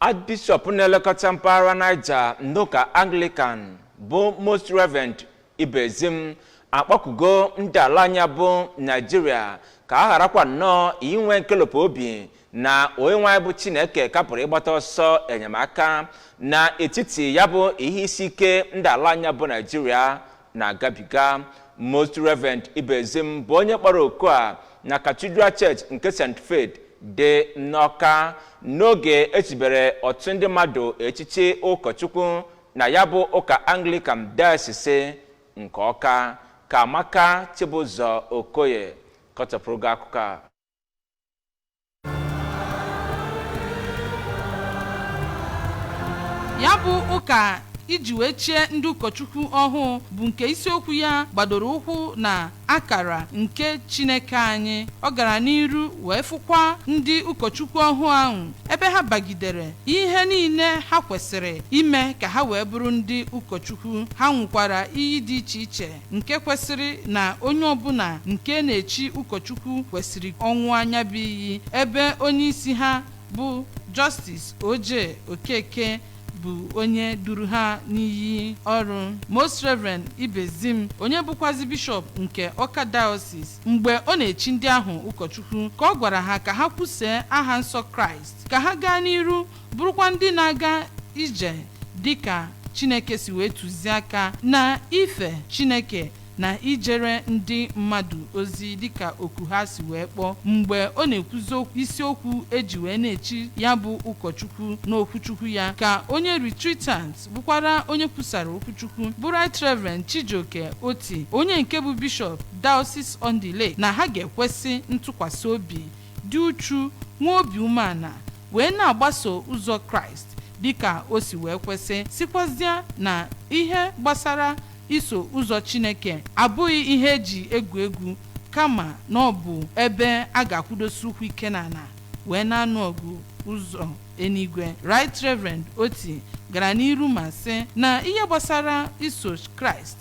Archbishop na-elekọta mpaghara Niger n'ụka Anglican bụ Most Reverend Ibezim akpọkugo ndị ala anya bụ Nigeria ka a gharakwa nnọọ inwe nkelopụ obi na onye nwe anyị bụ Chineke kapụrụ ịgbata ọsọ enyemaka na etiti ya bụ ihe isi ike ndị ala anya bụ Nigeria na-agabiga. Most Reverend Ibezim bụ onye kpọrọ oku a na Cathedral Church nke St. Faith dị n'Awka n'oge echibere otu ndị mmadụ echichi ụkọchukwu na ya bụ ụka Anglican Dayosis nke Awka ka Amaka Chibụzọ Okoye kọtọpụrụ gị akụkọ a. Ya bụ ụka iji wee chie ndị ụkọchukwu ọhụụ bụ nke isiokwu ya gbadoro ụkwụ na akara nke Chineke anyị. Ọ gara n'iru wee fụkwa ndị ụkọchukwu ọhụụ ahụ ebe ha bagidere ihe niile ha kwesịrị ime ka ha wee bụrụ ndị ụkọchukwu. Ha nwekwara iyi dị iche iche nke kwesịrị na onye ọbụla nke na-echi ụkọchukwu kwesịrị ọnwụ anya bụ iyi, ebe onye isi ha bụ Justice Oje Okeke bụ onye duru ha n'iyi ọrụ. Most Reverend Ibezim, onye bụkwazi bishọp nke Awka Dayosis, mgbe ọ na-echi ndị ahụ ụkọchukwu ka ọ gwara ha ka ha kwusee aha nsọ Kraịst, ka ha gaa n'iru bụrụkwa ndị na-aga ije dịka Chineke si wee tụzie aka na ife Chineke na ijere ndị mmadụ ozi dịka oku ha si wee kpọọ. Mgbe ọ na-ekwuzi isiokwu eji wee na-echi ya bụ ụkọchukwu n'okwuchukwu ya ka onye retreatant bụkwara onye kwusara okwuchukwu bụ Right Reverend Chijioke Oti, onye nke bụ bishọp Dayosis on the Lake, na ha ga-ekwesị ntụkwasị obi, dị uchu, nwee obi umeala, wee na-agbaso ụzọ Kraịst dịka o si wee kwesị, sikwazịa na ihe gbasara iso ụzọ Chineke abụghị ihe eji egwu egwu, kama na ọ bụ ebe a ga-akwụdosi ụkwụ ike n'ala wee na-anụ ọgụ ụzọ enigwe. Right Reverend Oti gara n'iru ma sị na ihe gbasara iso Kraịst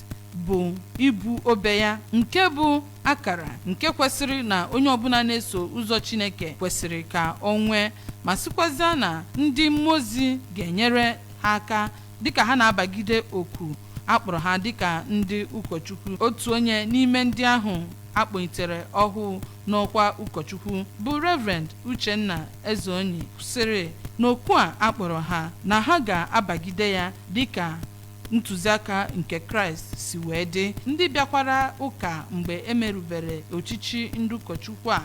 bụ ibu obe ya, nke bụ akara nke kwesịrị na onye ọbụla na-eso ụzọ Chineke kwesịrị ka ọ nwee, ma sịkwazịa na ndị mmụọ ozi ga-enyere ha aka dịka ha na-abagide oku akpọrọ ha dịka ndị ụkọchukwu. Otu onye n'ime ndị ahụ akpọlitere ọhụụ n'ọkwa ụkọchukwu bụ Reverend Uchenna Ezeonyi sịrị n'okwu a akpọrọ ha na ha ga-abagide ya dịka ntụziaka nke Kraịst si wee dị. Ndị bịakwara ụka mgbe emerubere ochichi ndị ụkọchukwu a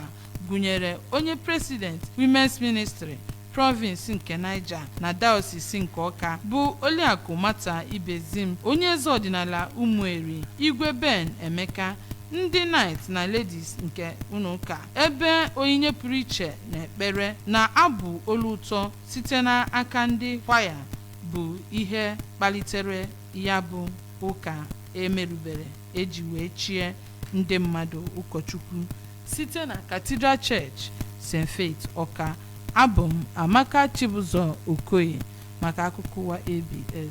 gụnyere onye President Women's Ministry Province nke Niger na Dayosis nke Awka bụ Oliakụ Mata Ibezim, onye eze ọdịnala Ụmụeri, Igwe Ben Emeka, ndị Knight na Ladies nke ụka, ebe onyinye pụrụ iche na ekpere na abụ olu ụtọ site n'aka ndị kwaya bụ ihe kpalitere ya bụ ụka emerubere eji wee chie ndị mmadụ ụkọchukwu site na Cathedral Church St. Faith Awka. Abụ m Amaka Chibụzọ Okoye maka akụkọ ụwa ABS.